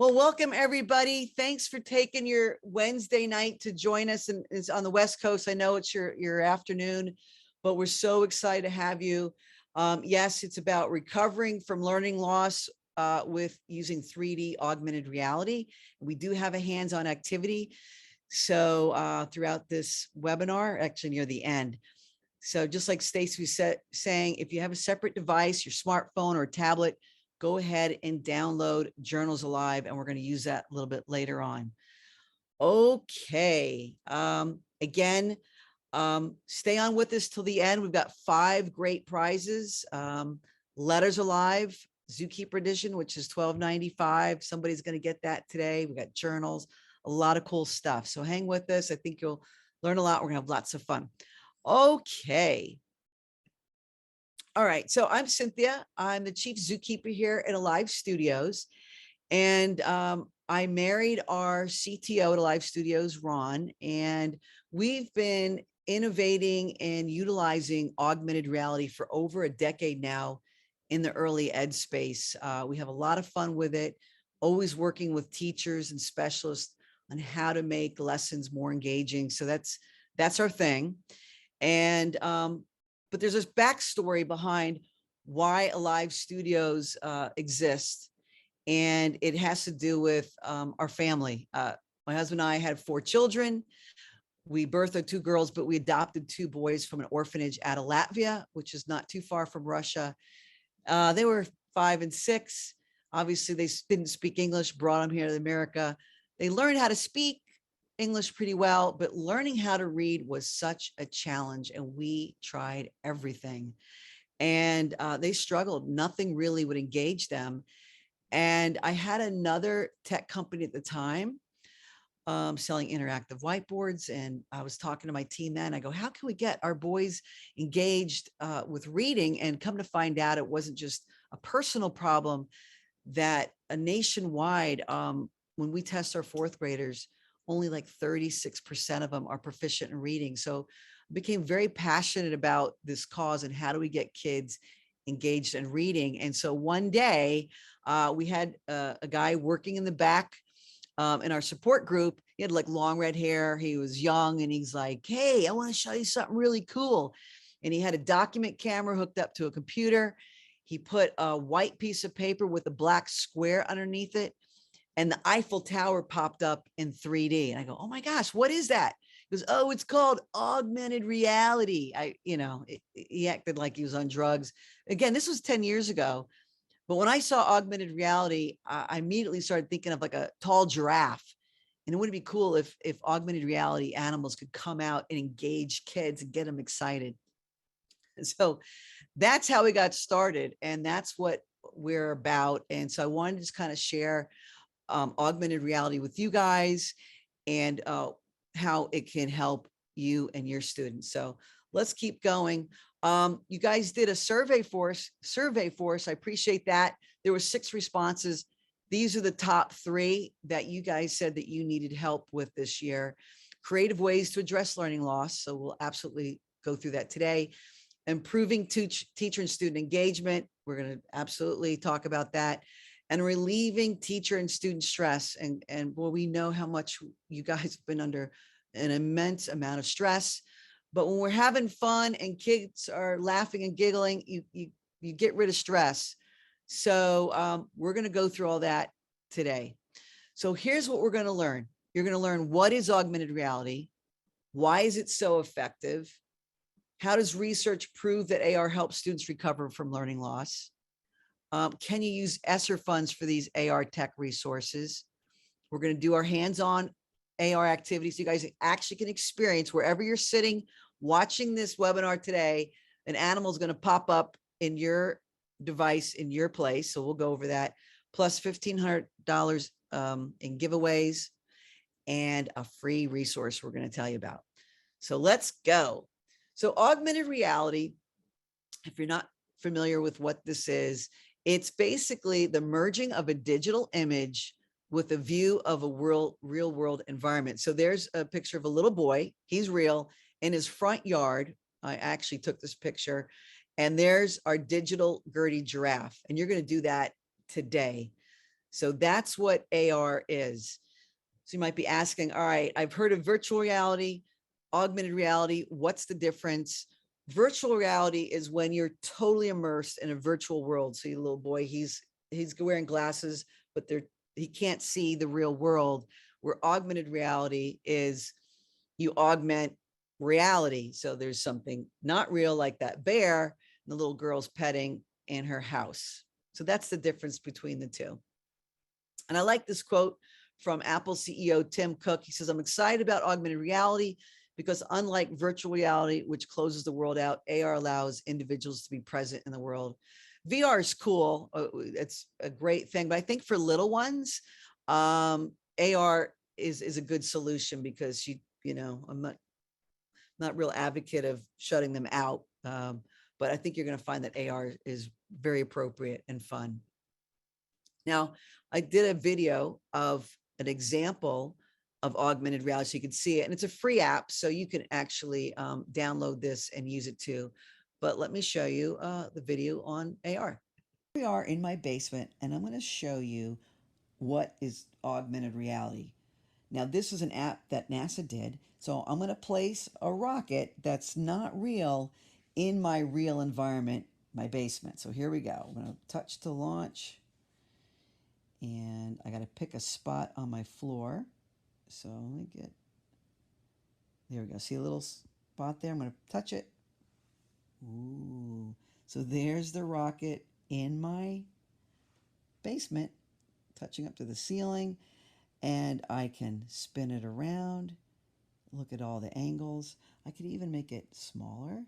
Well, welcome everybody. Thanks for taking your Wednesday night to join us. And it's on the West Coast. I know it's your afternoon, but we're so excited to have you. Yes, it's about recovering from learning loss with using 3D augmented reality. We do have a hands-on activity. So throughout this webinar, actually near the end. So just like Stacy was saying, if you have a separate device, your smartphone or tablet, go ahead and download Journals Alive, and we're going to use that a little bit later on. Okay. Again, stay on with us till the end. We've got 5 great prizes. Letters Alive, Zookeeper Edition, which is $12.95. Somebody's going to get that today. We got journals, a lot of cool stuff. So hang with us. I think you'll learn a lot. We're going to have lots of fun. Okay. All right. So I'm Cynthia. I'm the chief zookeeper here at Alive Studios. And I married our CTO at Alive Studios, Ron, and we've been innovating and utilizing augmented reality for over a decade now in the early ed space. We have a lot of fun with it, always working with teachers and specialists on how to make lessons more engaging. So that's our thing. And but there's this backstory behind why Alive Studios exist. And it has to do with our family. My husband and I had 4 children. We birthed our 2 girls, but we adopted 2 boys from an orphanage out of Latvia, which is not too far from Russia. They were 5 and 6. Obviously, they didn't speak English, brought them here to America. They learned how to speak English pretty well, but learning how to read was such a challenge, and we tried everything. And they struggled. Nothing really would engage them. And I had another tech company at the time selling interactive whiteboards. And I was talking to my team then. I go, how can we get our boys engaged with reading? And come to find out, it wasn't just a personal problem, that a nationwide, when we test our 4th graders, only like 36% of them are proficient in reading. So I became very passionate about this cause and how do we get kids engaged in reading. And so one day we had a guy working in the back in our support group. He had like long red hair. He was young, and he's like, hey, I want to show you something really cool. And he had a document camera hooked up to a computer. He put a white piece of paper with a black square underneath it, and the Eiffel Tower popped up in 3D. And I go, oh my gosh, what is that? He goes, oh, it's called augmented reality. He acted like he was on drugs. Again, this was 10 years ago. But when I saw augmented reality, I immediately started thinking of like a tall giraffe. And it would be cool if augmented reality animals could come out and engage kids and get them excited. And so that's how we got started. And that's what we're about. And so I wanted to just kind of share augmented reality with you guys and how it can help you and your students. So let's keep going. You guys did a survey for us. I appreciate that. There were 6 responses. These are the top 3 that you guys said that you needed help with this year. Creative ways to address learning loss. So we'll absolutely go through that today. Improving teacher and student engagement. We're going to absolutely talk about that. And relieving teacher and student stress. And well, we know how much you guys have been under an immense amount of stress. But when we're having fun and kids are laughing and giggling, you get rid of stress. So we're going to go through all that today. So here's what we're going to learn. You're going to learn what is augmented reality, why is it so effective, how does research prove that AR helps students recover from learning loss, can you use ESSER funds for these AR tech resources. We're going to do our hands-on AR activities. You guys actually can experience wherever you're sitting watching this webinar today. An animal is going to pop up in your device in your place. So we'll go over that. Plus $1,500 in giveaways and a free resource we're going to tell you about. So let's go. So augmented reality, if you're not familiar with what this is, it's basically the merging of a digital image with a view of a real world environment. So there's a picture of a little boy. He's real in his front yard. I actually took this picture, and there's our digital Gertie giraffe. And you're going to do that today. So that's what AR is. So you might be asking, all right, I've heard of virtual reality, augmented reality. What's the difference? Virtual reality is when you're totally immersed in a virtual world. So your little boy, he's wearing glasses, but he can't see the real world. Where augmented reality is you augment reality. So there's something not real, like that bear and the little girl's petting in her house. So that's the difference between the two. And I like this quote from Apple CEO Tim Cook. He says, I'm excited about augmented reality because unlike virtual reality, which closes the world out, AR allows individuals to be present in the world. VR is cool. It's a great thing. But I think for little ones, AR is a good solution because I'm not real advocate of shutting them out. But I think you're going to find that AR is very appropriate and fun. Now, I did a video of an example of augmented reality so you can see it, and it's a free app, so you can actually download this and use it too. But let me show you the video on AR. We are in my basement, and I'm going to show you what is augmented reality. Now, this is an app that NASA did, so I'm going to place a rocket that's not real in my real environment, my basement. So here we go. I'm going to touch to launch. And I got to pick a spot on my floor. So let me there we go. See a little spot there? I'm going to touch it. Ooh. So there's the rocket in my basement, touching up to the ceiling. And I can spin it around. Look at all the angles. I could even make it smaller.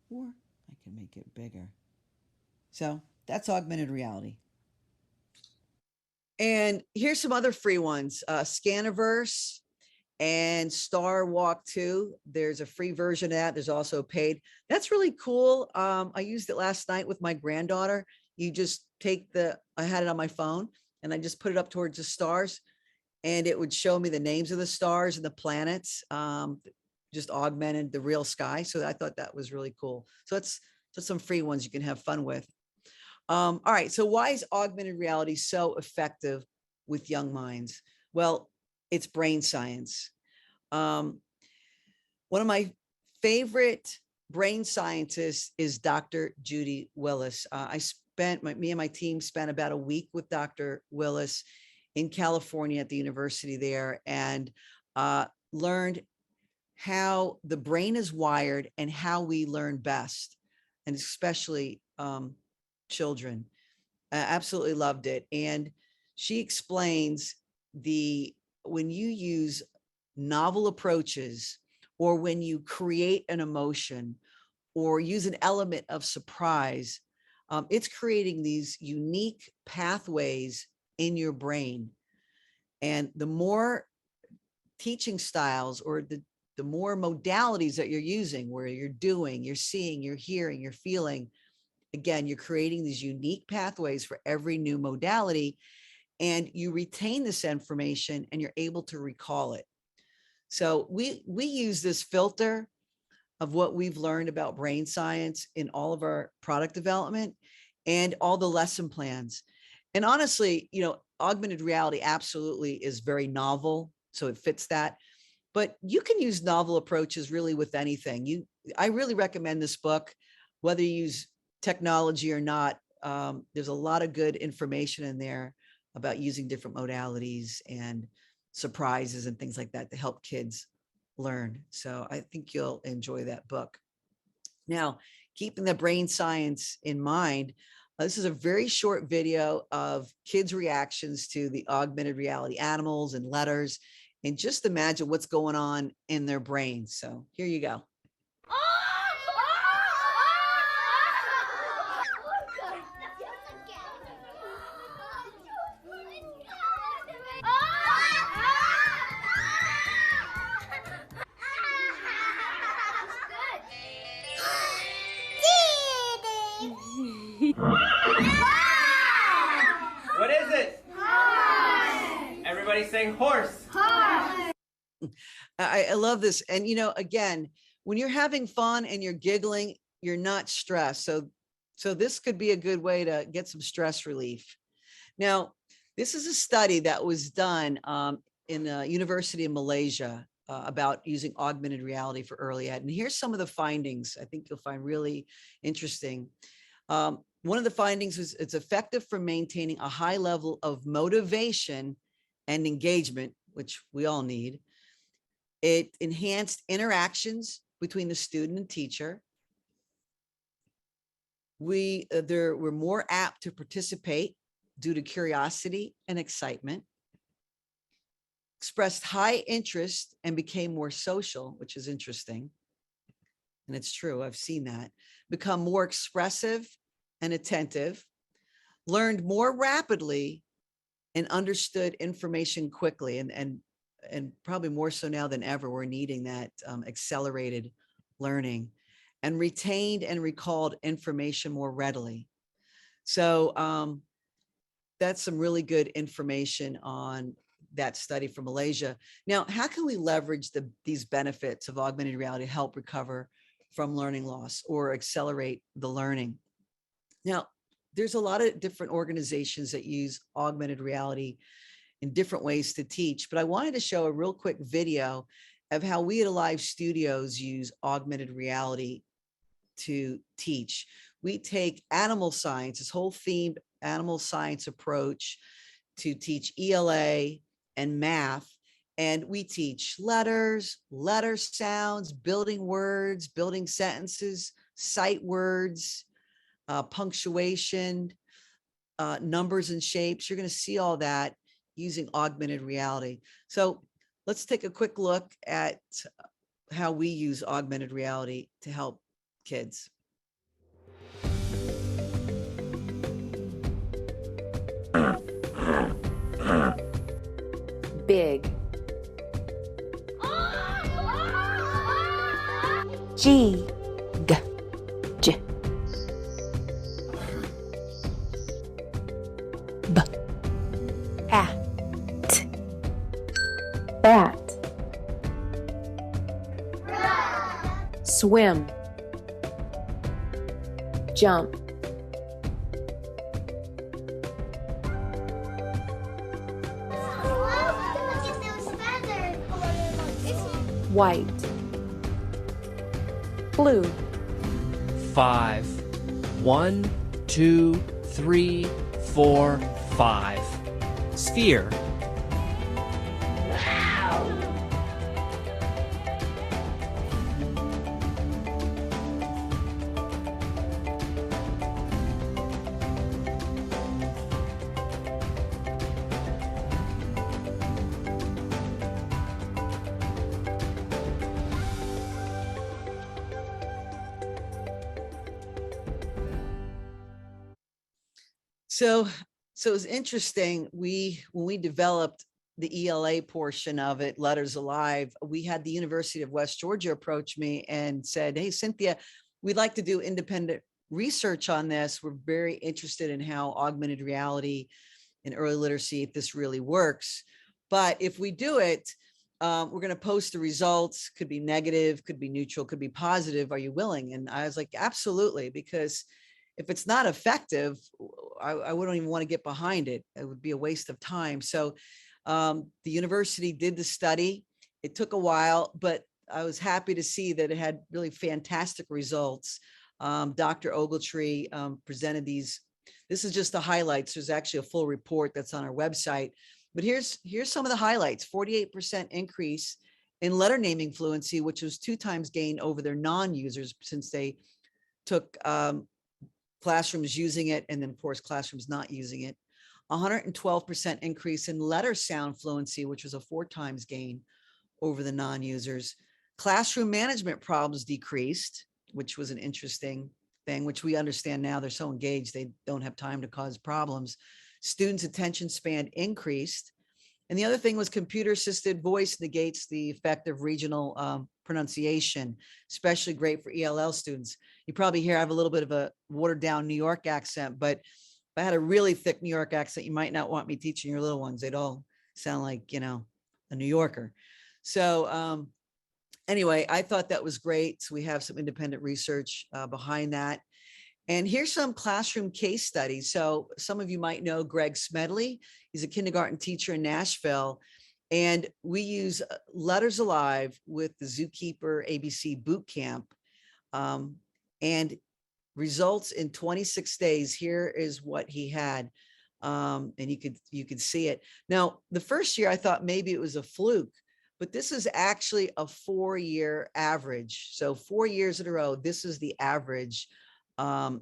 Or I can make it bigger. So that's augmented reality. And here's some other free ones. Scaniverse and Star Walk 2. There's a free version of that. There's also paid. That's really cool. I used it last night with my granddaughter. You just I had it on my phone and I just put it up towards the stars and it would show me the names of the stars and the planets, just augmented the real sky. So I thought that was really cool. So it's just some free ones you can have fun with. All right. So why is augmented reality so effective with young minds? Well, it's brain science. One of my favorite brain scientists is Dr. Judy Willis. Me and my team spent about a week with Dr. Willis in California at the university there and learned how the brain is wired and how we learn best, and especially children. I absolutely loved it. And she explains when you use novel approaches, or when you create an emotion or use an element of surprise, it's creating these unique pathways in your brain. And the more teaching styles or the more modalities that you're using, where you're doing, you're seeing, you're hearing, you're feeling, again, you're creating these unique pathways for every new modality, and you retain this information and you're able to recall it. So we use this filter of what we've learned about brain science in all of our product development and all the lesson plans. And honestly, augmented reality absolutely is very novel, so it fits that. But you can use novel approaches really with anything. I really recommend this book, whether you use technology or not. There's a lot of good information in there about using different modalities and surprises and things like that to help kids learn. So I think you'll enjoy that book. Now, keeping the brain science in mind, this is a very short video of kids' reactions to the augmented reality animals and letters, and just imagine what's going on in their brains. So here you go. What is it? Horse. Everybody saying horse. Horse. I love this. And, again, when you're having fun and you're giggling, you're not stressed. So this could be a good way to get some stress relief. Now, this is a study that was done in a university in Malaysia about using augmented reality for early ed. And here's some of the findings I think you'll find really interesting. One of the findings was it's effective for maintaining a high level of motivation and engagement, which we all need. It enhanced interactions between the student and teacher. They were more apt to participate due to curiosity and excitement, expressed high interest and became more social, which is interesting. And it's true, I've seen that. Become more expressive and attentive, learned more rapidly, and understood information quickly. And probably more so now than ever, we're needing that accelerated learning, and retained and recalled information more readily. So that's some really good information on that study from Malaysia. Now, how can we leverage these benefits of augmented reality to help recover from learning loss or accelerate the learning? Now, there's a lot of different organizations that use augmented reality in different ways to teach, but I wanted to show a real quick video of how we at Alive Studios use augmented reality to teach. We take animal science, this whole themed animal science approach to teach ELA and math. And we teach letters, letter sounds, building words, building sentences, sight words, punctuation, numbers and shapes. You're going to see all that using augmented reality. So let's take a quick look at how we use augmented reality to help kids. Big. G. G. J. B. At. Bat. Swim. Jump. White. Blue. 5. 1, 2, 3, 4, 5. Sphere. So it's interesting. When we developed the ELA portion of it, Letters Alive, we had the University of West Georgia approach me and said, "Hey, Cynthia, we'd like to do independent research on this. We're very interested in how augmented reality and early literacy, if this really works. But if we do it, we're going to post the results. Could be negative, could be neutral, could be positive. Are you willing?" And I was like, absolutely, because if it's not effective, I wouldn't even want to get behind it. It would be a waste of time. So the university did the study. It took a while, but I was happy to see that it had really fantastic results. Dr. Ogletree presented these. This is just the highlights. There's actually a full report that's on our website. But here's some of the highlights. 48% increase in letter naming fluency, which was 2 times gain over their non-users since they took classrooms using it, and then of course classrooms not using it. 112% increase in letter sound fluency, which was a 4 times gain over the non-users. Classroom management problems decreased, which was an interesting thing, which we understand now. They're so engaged, they don't have time to cause problems. Students' attention span increased. And the other thing was computer-assisted voice negates the effect of regional pronunciation, especially great for ELL students. You probably hear I have a little bit of a watered-down New York accent, but if I had a really thick New York accent, you might not want me teaching your little ones. They'd all sound like, you know, a New Yorker. So anyway, I thought that was great. So we have some independent research behind that. And here's some classroom case studies. So some of you might know Greg Smedley. He's a kindergarten teacher in Nashville. And we use Letters Alive with the Zookeeper ABC Boot Camp. And results in 26 days. Here is what he had. And you could see it. Now, the first year I thought maybe it was a fluke, but this is actually a 4-year average. So 4 years in a row, this is the average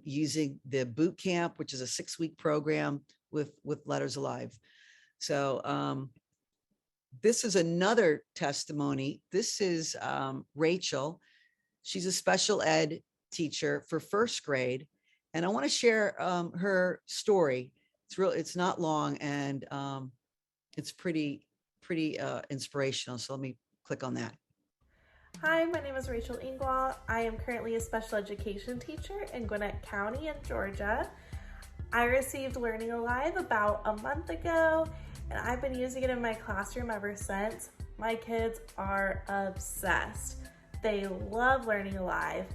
using the boot camp, which is a 6-week program with Letters Alive. So this is another testimony. This is Rachel. She's a special ed teacher for 1st grade. And I want to share her story. It's not long, and it's pretty inspirational. So let me click on that. Hi, my name is Rachel Ingwall. I am currently a special education teacher in Gwinnett County in Georgia. I received Learning Alive about a month ago, and I've been using it in my classroom ever since. My kids are obsessed. They love Learning Alive.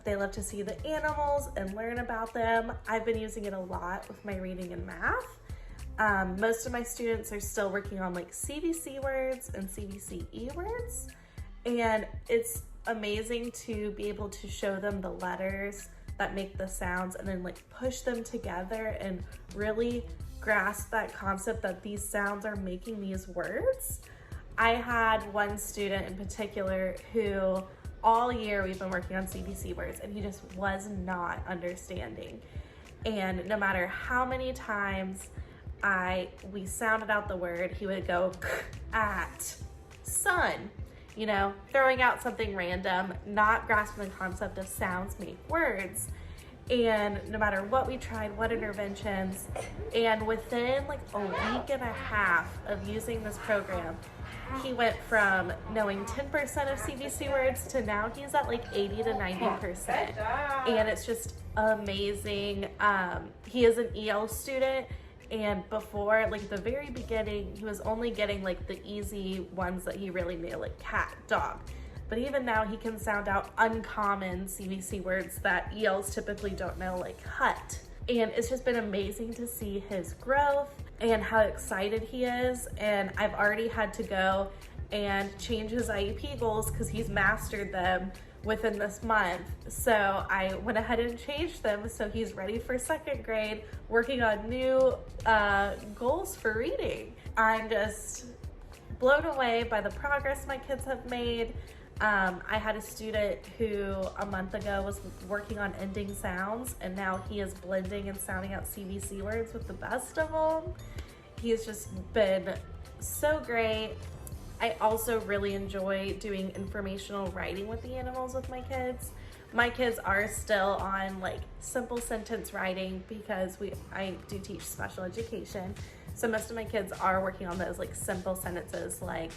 They love to see the animals and learn about them. I've been using it a lot with my reading and math. Most of my students are still working on like CVC words and CVCE words. And it's amazing to be able to show them the letters that make the sounds and then like push them together and really grasp that concept that these sounds are making these words. I had one student in particular who all year we've been working on CVC words and he just was not understanding. And no matter how many times we sounded out the word, he would go at sun. You know, throwing out something random, not grasping the concept of sounds make words. And no matter what we tried, what interventions, and within like a week and a half of using this program, he went from knowing 10% of CVC words to now he's at like 80 to 90%. And it's just amazing. He is an EL student. And before, like at the very beginning, he was only getting like the easy ones that he really knew, like cat, dog. But even now he can sound out uncommon CVC words that ELs typically don't know, like hut. And it's just been amazing to see his growth and how excited he is. And I've already had to go and change his IEP goals because he's mastered them within this month. So I went ahead and changed them so he's ready for 2nd grade, working on new goals for reading. I'm just blown away by the progress my kids have made. I had a student who a month ago was working on ending sounds, and now he is blending and sounding out CVC words with the best of them. He's just been so great. I also really enjoy doing informational writing with the animals with my kids. My kids are still on like simple sentence writing because I do teach special education. So most of my kids are working on those like simple sentences like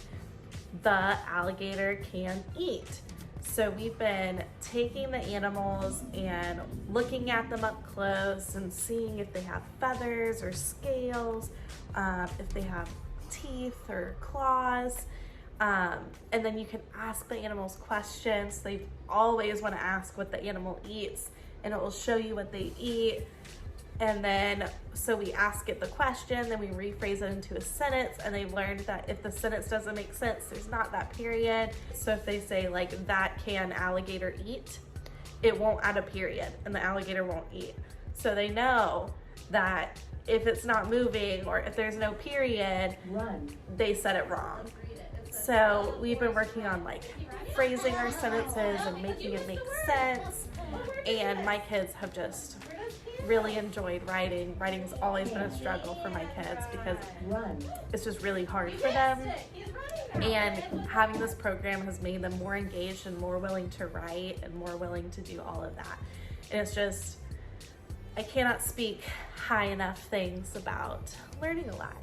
the alligator can eat. So we've been taking the animals and looking at them up close and seeing if they have feathers or scales, if they have teeth or claws. And then you can ask the animals questions. They always want to ask what the animal eats, and it will show you what they eat. And then, so we ask it the question, then we rephrase it into a sentence, and they've learned that if the sentence doesn't make sense, there's not that period. So if they say like, that can alligator eat, it won't add a period, and the alligator won't eat. So they know that if it's not moving or if there's no period, they said it wrong. So we've been working on like phrasing our sentences and making it make sense. And my kids have just really enjoyed writing. Writing's always been a struggle for my kids because it's just really hard for them. And having this program has made them more engaged and more willing to write and more willing to do all of that. And it's just, I cannot speak high enough things about Learning Alive.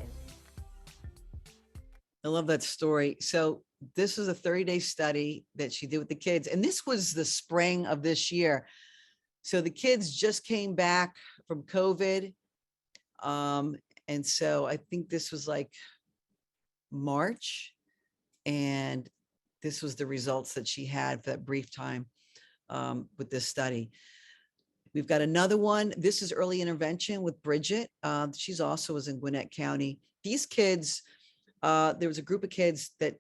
I love that story. So this was a 30-day study that she did with the kids. And this was the spring of this year. So the kids just came back from COVID. And so I think this was like March. And this was the results that she had for that brief time with this study. We've got another one. This is early intervention with Bridget. She's also was in Gwinnett County. These kids, there was a group of kids that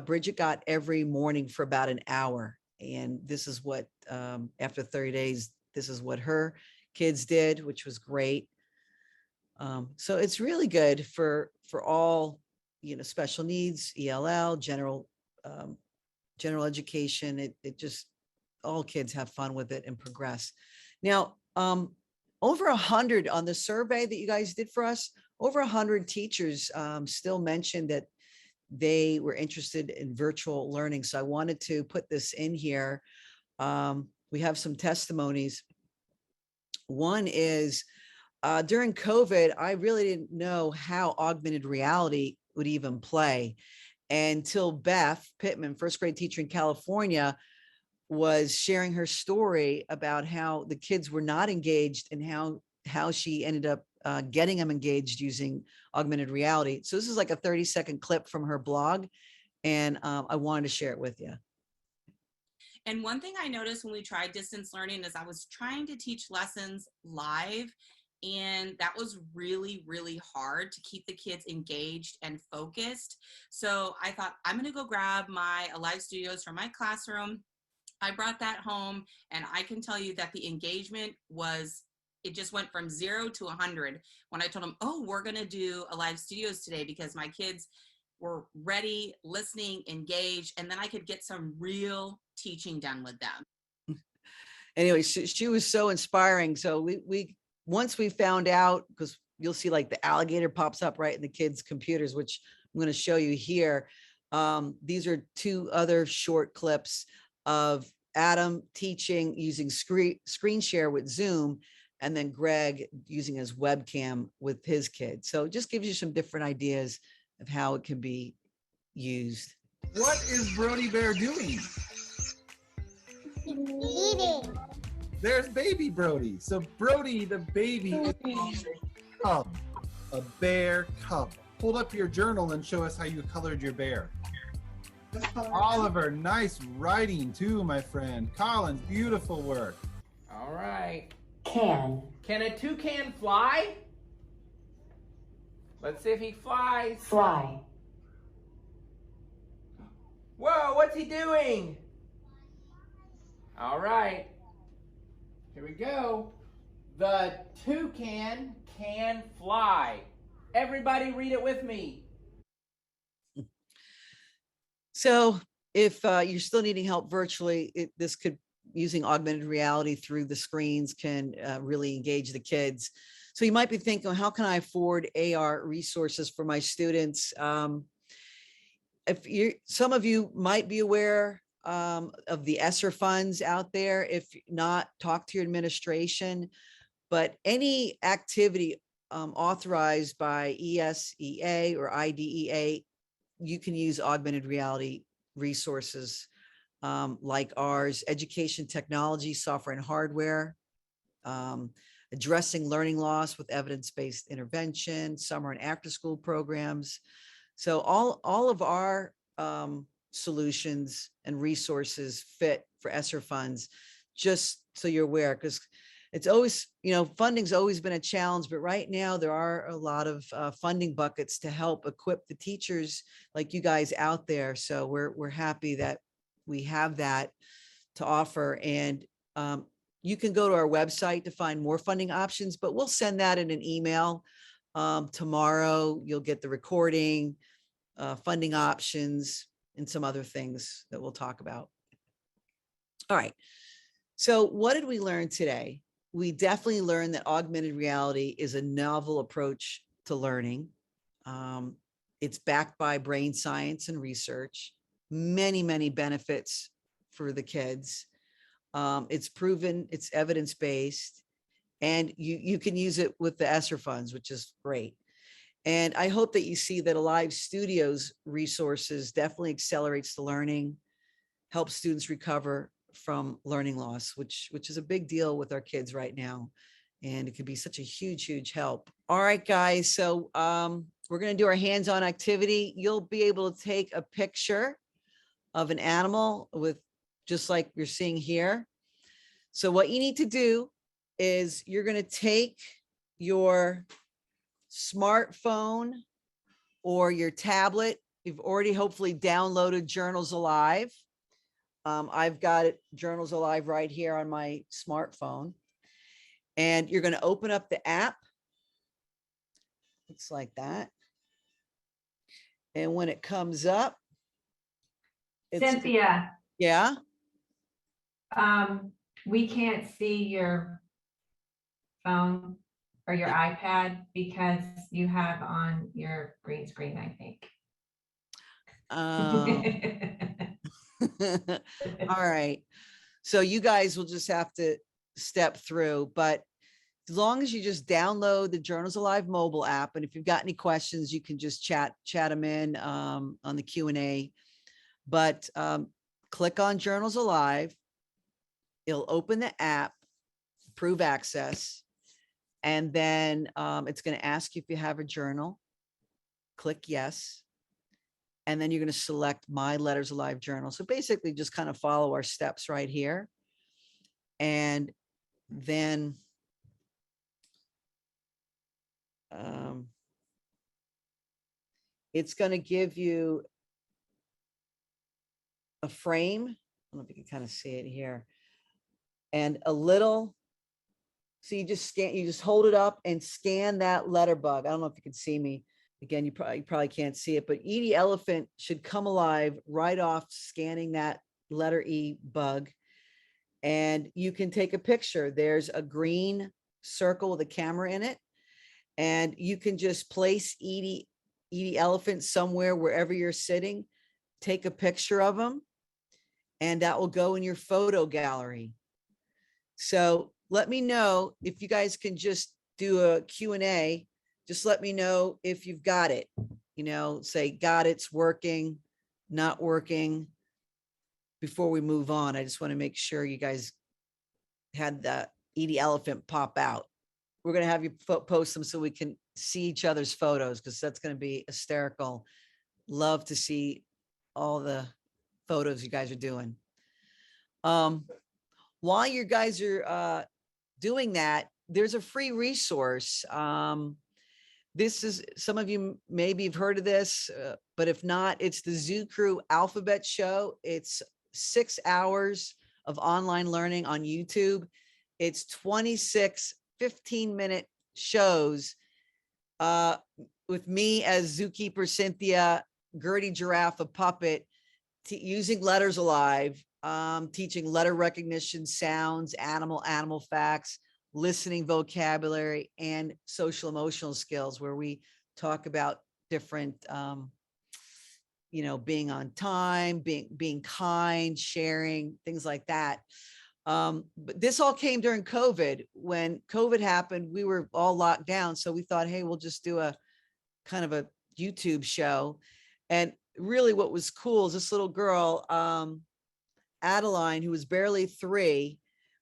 Bridget got every morning for about an hour. And this is what, after 30 days, this is what her kids did, which was great. So it's really good for all, special needs, ELL, general education. It just, all kids have fun with it and progress. Now, over 100 on the survey that you guys did for us, over 100 teachers still mentioned that they were interested in virtual learning. So I wanted to put this in here. We have some testimonies. One is during COVID, I really didn't know how augmented reality would even play until Beth Pittman, first grade teacher in California, was sharing her story about how the kids were not engaged and how she ended up getting them engaged using augmented reality. So this is like a 30-second clip from her blog, and I wanted to share it with you. And one thing I noticed when we tried distance learning is I was trying to teach lessons live, and that was really, really hard to keep the kids engaged and focused. So I thought, I'm gonna go grab my Alive Studios from my classroom. I brought that home, and I can tell you that the engagement was, it just went from 0 to 100 when I told them, oh, we're gonna do Alive Studios today, because my kids were ready, listening, engaged, and then I could get some real teaching done with them. Anyway, she was so inspiring. So we once we found out, because you'll see like the alligator pops up right in the kids' computers, which I'm going to show you here. These are two other short clips of Adam teaching using screen share with Zoom, and then Greg using his webcam with his kids. So it just gives you some different ideas of how it can be used. What is Brody Bear doing? Eating. There's baby Brody. So Brody, the baby, is a cub, a bear cub. Hold up your journal and show us how you colored your bear. Oliver, nice writing too, my friend. Collins, beautiful work. All right. Can. Can a toucan fly? Let's see if he flies. Fly. Whoa, what's he doing? All right. Here we go. The toucan can fly. Everybody read it with me. So if you're still needing help virtually, this could, using augmented reality through the screens, can really engage the kids. So you might be thinking, how can I afford AR resources for my students? Some of you might be aware of the ESSER funds out there. If not, talk to your administration. But any activity authorized by ESEA or IDEA, you can use augmented reality resources like ours: education technology, software and hardware, addressing learning loss with evidence-based intervention, summer and after-school programs. So all of our solutions and resources fit for ESSER funds, just so you're aware, because it's always, funding's always been a challenge, but right now there are a lot of funding buckets to help equip the teachers like you guys out there. So we're happy that we have that to offer. And you can go to our website to find more funding options, but we'll send that in an email. Tomorrow, you'll get the recording, funding options, and some other things that we'll talk about. All right. So what did we learn today? We definitely learned that augmented reality is a novel approach to learning. It's backed by brain science and research, many, many benefits for the kids. It's proven, it's evidence-based, and you can use it with the ESSER funds, which is great. And I hope that you see that Alive Studios resources definitely accelerates the learning, helps students recover from learning loss, which is a big deal with our kids right now. And it could be such a huge, huge help. All right, guys. So we're going to do our hands-on activity. You'll be able to take a picture of an animal with, just like you're seeing here. So what you need to do is you're going to take your smartphone or your tablet. You've already hopefully downloaded Journals Alive. I've got it, Journals Alive, right here on my smartphone. And you're going to open up the app. Looks like that. And when it comes up, Cynthia, yeah. we can't see your phone or your iPad because you have on your green screen, I think. All right. So you guys will just have to step through, but as long as you just download the Journals Alive mobile app, and if you've got any questions, you can just chat them in on the Q&A. But click on Journals Alive. It'll open the app, approve access, and then it's going to ask you if you have a journal. Click yes. And then you're going to select My Letters Alive journal. So basically just kind of follow our steps right here. And then it's going to give you a frame. I don't know if you can kind of see it here. And a little, so you just hold it up and scan that letter bug. I don't know if you can see me. Again, you probably can't see it, but Edie Elephant should come alive right off scanning that letter E bug. And you can take a picture. There's a green circle with a camera in it. And you can just place Edie Elephant somewhere, wherever you're sitting, take a picture of them, and that will go in your photo gallery. So let me know if you guys can just do a Q&A. Just let me know if you've got it, say, got it's working, not working. Before we move on, I just want to make sure you guys had the Edie Elephant pop out. We're going to have you post them so we can see each other's photos, because that's going to be hysterical. Love to see all the photos you guys are doing. While you guys are doing that, there's a free resource. This is, some of you maybe have heard of this, but if not, it's the Zoo Crew Alphabet Show. It's 6 hours of online learning on YouTube. It's 26 15-minute shows with me as zookeeper Cynthia, Gertie Giraffe, a puppet, using Letters Alive, teaching letter recognition, sounds, animal facts, listening vocabulary, and social emotional skills, where we talk about different, being on time, being kind, sharing, things like that. But this all came during COVID. When COVID happened, we were all locked down. So we thought, hey, we'll just do a kind of a YouTube show. And really what was cool is this little girl, Adeline, who was barely 3,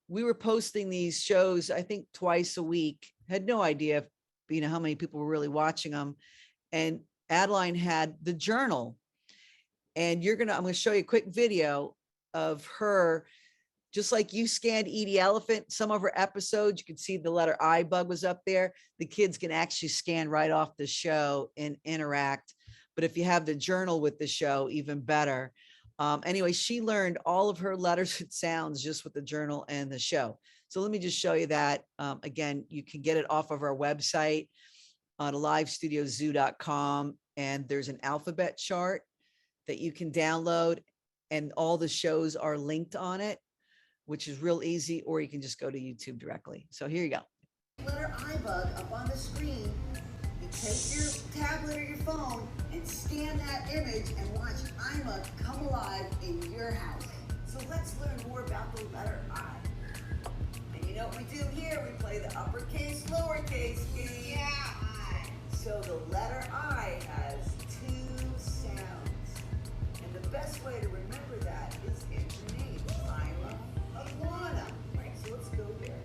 we were posting these shows, I think twice a week. Had no idea, how many people were really watching them. And Adeline had the journal. And I'm going to show you a quick video of her. Just like you scanned Edie Elephant, some of her episodes, you can see the letter I bug was up there. The kids can actually scan right off the show and interact. But if you have the journal with the show, even better. Anyway, she learned all of her letters and sounds just with the journal and the show. So let me just show you that. Again, you can get it off of our website on alivestudiozoo.com. And there's an alphabet chart that you can download, and all the shows are linked on it, which is real easy, or you can just go to YouTube directly. So here you go. Letter I bug up on the screen. You take your tablet or your phone and scan that image and watch IMA come alive in your house. So let's learn more about the letter I. And you know what we do here? We play the uppercase, lowercase game. Yeah, I. So the letter I has 2 sounds. And the best way to remember that is in your name. IMA, iguana. Right, so let's go there.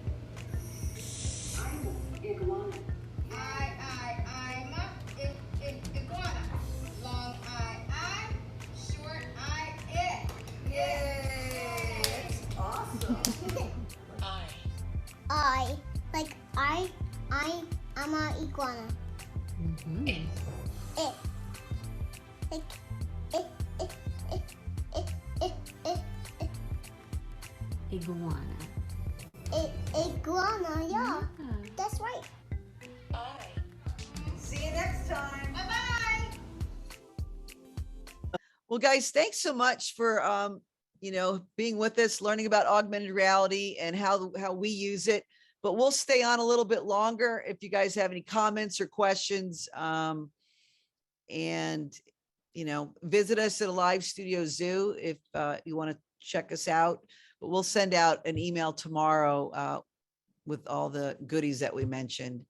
IMA, iguana. Iguana. Long I, short I, it. Yay! That's awesome. I. iguana. Mhm. It. It. It. It. It. It. It. It. Iguana. Iguana, yeah. Yeah. That's right. See you next time. Bye-bye. Well, guys, thanks so much for being with us, learning about augmented reality and how we use it. But we'll stay on a little bit longer if you guys have any comments or questions. And visit us at a live studio zoo if you want to check us out. But we'll send out an email tomorrow with all the goodies that we mentioned.